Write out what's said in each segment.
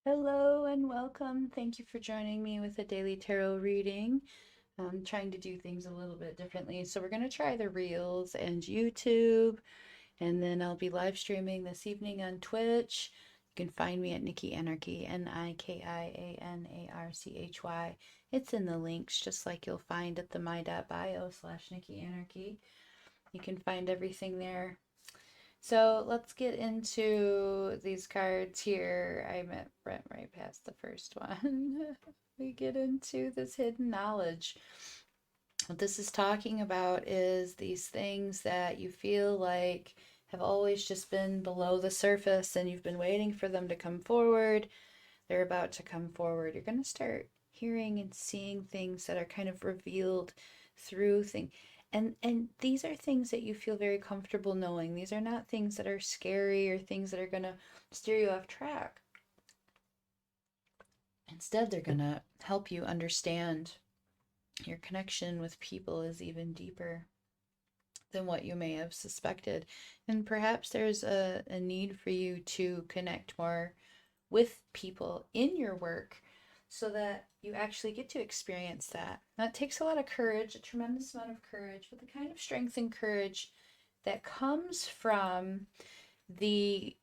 Hello and welcome. Thank you for joining me with a daily tarot reading. I'm trying to do things a little bit differently. So we're going to try the Reels and YouTube, and then I'll be live streaming this evening on Twitch. You can find me at nikianarchy, nikianarchy. It's in the links, just like you'll find at the my.bio / nikianarchy. You can find everything there. So let's get into these cards here. I went right past the first one. We get into this hidden knowledge. What this is talking about is these things that you feel like have always just been below the surface and you've been waiting for them to come forward. They're about to come forward. You're going to start hearing and seeing things that are kind of revealed through things. And these are things that you feel very comfortable knowing. These are not things that are scary or things that are going to steer you off track. Instead, they're going to help you understand your connection with people is even deeper than what you may have suspected. And perhaps there's a need for you to connect more with people in your work so that you actually get to experience that. That takes a lot of courage, a tremendous amount of courage, but the kind of strength and courage that comes from the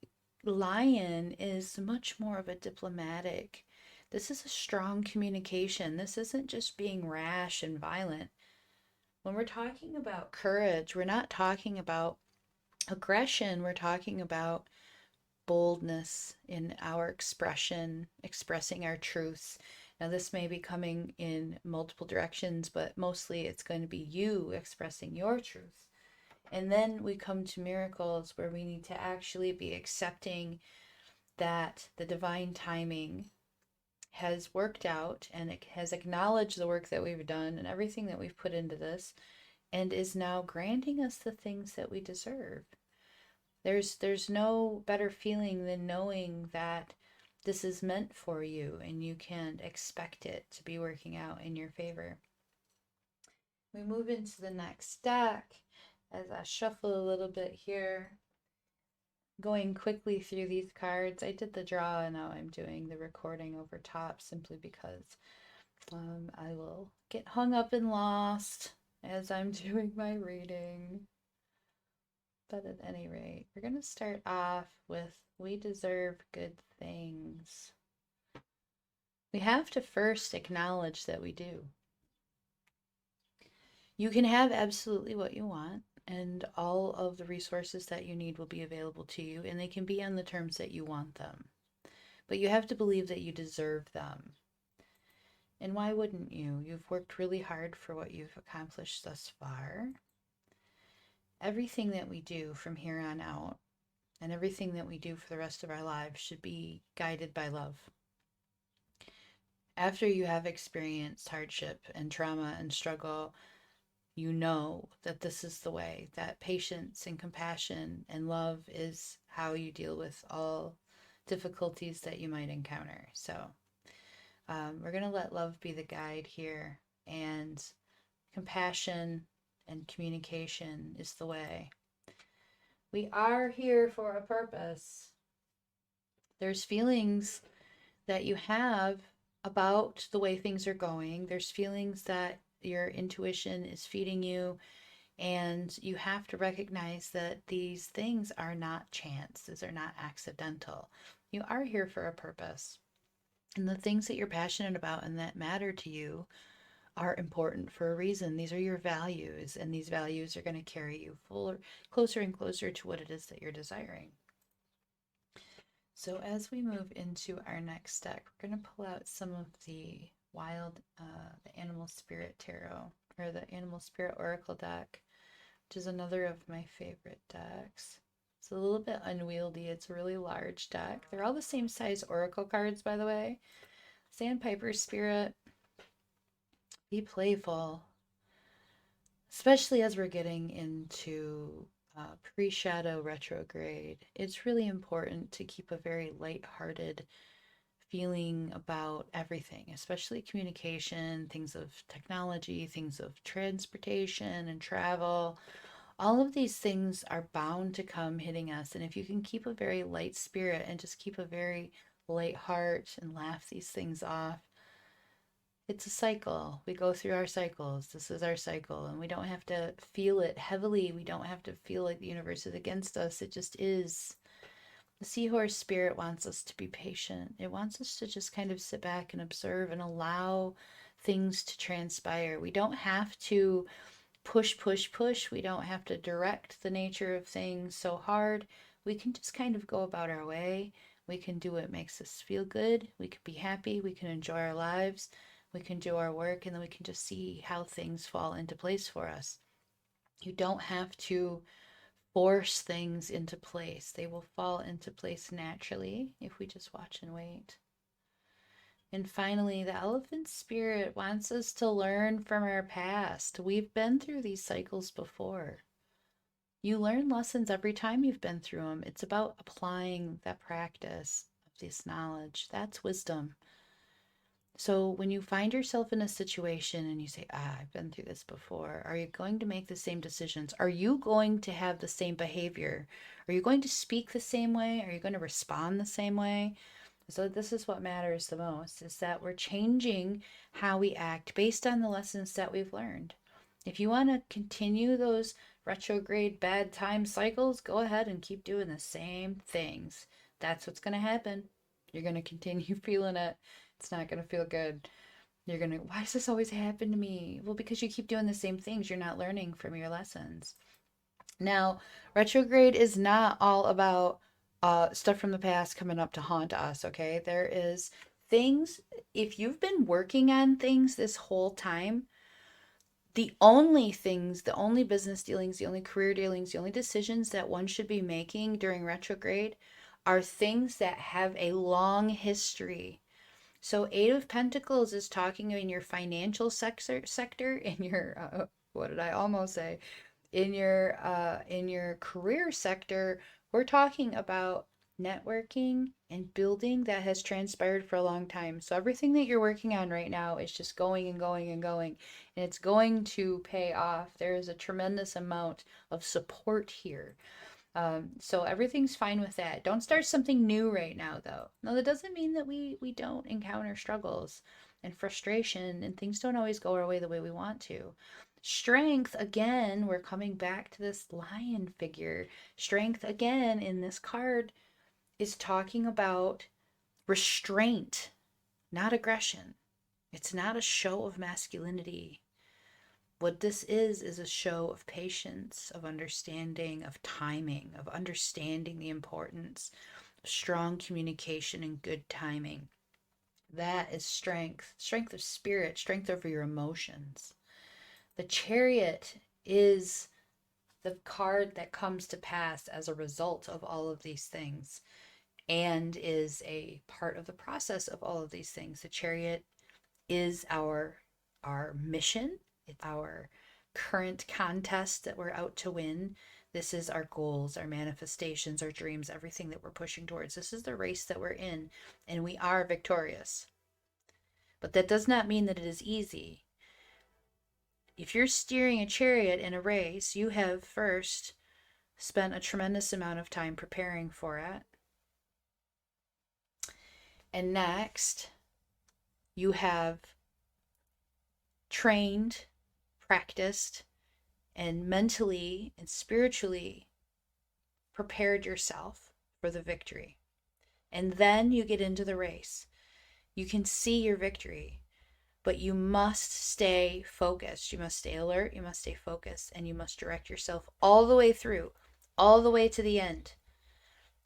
lion is much more of a diplomatic. This is a strong communication. This isn't just being rash and violent. When we're talking about courage, we're not talking about aggression, we're talking about boldness in our expression, expressing our truths. Now, this may be coming in multiple directions, but mostly it's going to be you expressing your truth. And then we come to miracles where we need to actually be accepting that the divine timing has worked out and it has acknowledged the work that we've done and everything that we've put into this and is now granting us the things that we deserve. There's no better feeling than knowing that this is meant for you and you can expect it to be working out in your favor. We move into the next deck as I shuffle a little bit here, going quickly through these cards. I did the draw and now I'm doing the recording over top simply because I will get hung up and lost as I'm doing my reading. But at any rate, we're going to start off with we deserve good things. We have to first acknowledge that we do. You can have absolutely what you want, and all of the resources that you need will be available to you, and they can be on the terms that you want them. But you have to believe that you deserve them. And why wouldn't you? You've worked really hard for what you've accomplished thus far. Everything that we do from here on out and everything that we do for the rest of our lives should be guided by love. After you have experienced hardship and trauma and struggle, you know that this is the way, that patience and compassion and love is how you deal with all difficulties that you might encounter. So we're going to let love be the guide here, and compassion and communication is the way. We are here for a purpose. There's feelings that you have about the way things are going. There's feelings that your intuition is feeding you, and you have to recognize that these things are not chance. These are not accidental. You are here for a purpose. And the things that you're passionate about and that matter to you are important for a reason. These are your values, and these values are going to carry you closer and closer to what it is that you're desiring. So as we move into our next deck, we're going to pull out some of the the Animal Spirit Tarot, or the Animal Spirit Oracle deck, which is another of my favorite decks. It's a little bit unwieldy. It's a really large deck. They're all the same size Oracle cards, by the way. Sandpiper Spirit, be playful, especially as we're getting into pre-shadow retrograde. It's really important to keep a very lighthearted feeling about everything, especially communication, things of technology, things of transportation and travel. All of these things are bound to come hitting us. And if you can keep a very light spirit and just keep a very light heart and laugh these things off. It's a cycle. We go through our cycles. This is our cycle, and we don't have to feel it heavily. We don't have to feel like the universe is against us. It just is. The seahorse spirit wants us to be patient. It wants us to just kind of sit back and observe and allow things to transpire. We don't have to push, push, push. We don't have to direct the nature of things so hard. We can just kind of go about our way. We can do what makes us feel good. We can be happy. We can enjoy our lives. We can do our work, and then we can just see how things fall into place for us. You don't have to force things into place. They will fall into place naturally if we just watch and wait. And finally, the elephant spirit wants us to learn from our past. We've been through these cycles before. You learn lessons every time you've been through them. It's about applying that practice of this knowledge. That's wisdom. So when you find yourself in a situation and you say, I've been through this before, are you going to make the same decisions? Are you going to have the same behavior? Are you going to speak the same way? Are you going to respond the same way? So this is what matters the most, is that we're changing how we act based on the lessons that we've learned. If you want to continue those retrograde bad time cycles, go ahead and keep doing the same things. That's what's going to happen. You're going to continue feeling it. It's not going to feel good. You're going to, why does this always happen to me? Well, because you keep doing the same things. You're not learning from your lessons. Now, retrograde is not all about stuff from the past coming up to haunt us, okay? There is things, if you've been working on things this whole time, the only things, the only business dealings, the only career dealings, the only decisions that one should be making during retrograde are things that have a long history. So Eight of Pentacles is talking in your financial sector, in your what did I almost say? In your career sector, we're talking about networking and building that has transpired for a long time. So everything that you're working on right now is just going and going and going, and it's going to pay off. There is a tremendous amount of support here. So everything's fine with that. Don't start something new right now, though. No, that doesn't mean that we don't encounter struggles and frustration, and things don't always go our way the way we want to. Strength, again, we're coming back to this lion figure. Strength, again, in this card is talking about restraint, not aggression. It's not a show of masculinity. What this is a show of patience, of understanding, of timing, of understanding the importance of strong communication and good timing. That is strength, strength of spirit, strength over your emotions. The Chariot is the card that comes to pass as a result of all of these things and is a part of the process of all of these things. The Chariot is our mission. It's our current contest that we're out to win. This is our goals, our manifestations, our dreams, everything that we're pushing towards. This is the race that we're in, and we are victorious. But that does not mean that it is easy. If you're steering a chariot in a race, you have first spent a tremendous amount of time preparing for it. And next, you have trained, practiced, and mentally and spiritually prepared yourself for the victory. And then you get into the race. You can see your victory, but you must stay focused. You must stay alert. You must stay focused, and you must direct yourself all the way through, all the way to the end.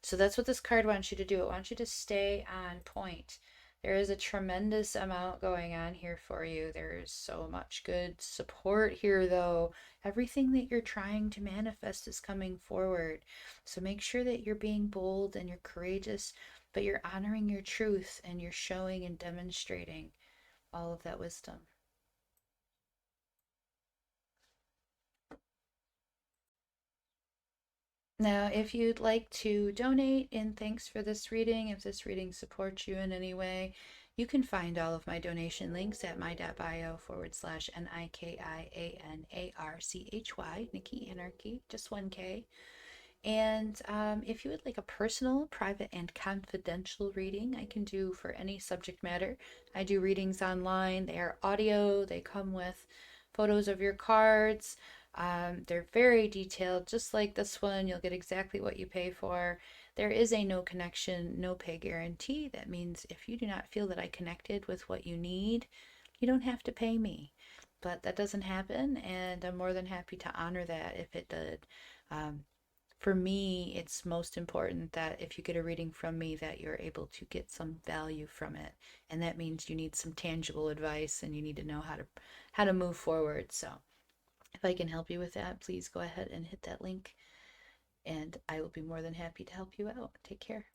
So that's what this card wants you to do. It wants you to stay on point. There is a tremendous amount going on here for you. There's so much good support here, though. Everything that you're trying to manifest is coming forward. So make sure that you're being bold and you're courageous, but you're honoring your truth and you're showing and demonstrating all of that wisdom. Now, if you'd like to donate in thanks for this reading, if this reading supports you in any way, you can find all of my donation links at my.bio/NIKIANARCHY, Nikianarchy, just 1K. And if you would like a personal, private, and confidential reading, I can do for any subject matter. I do readings online. They are audio, they come with photos of your cards. They're very detailed, just like this one. You'll get exactly what you pay for. There is a no connection, no pay guarantee. That means if you do not feel that I connected with what you need, you don't have to pay me. But that doesn't happen, and I'm more than happy to honor that if it did. Um, for me, it's most important that if you get a reading from me, that you're able to get some value from it. And that means you need some tangible advice and you need to know how to move forward. So if I can help you with that, please go ahead and hit that link and I will be more than happy to help you out. Take care.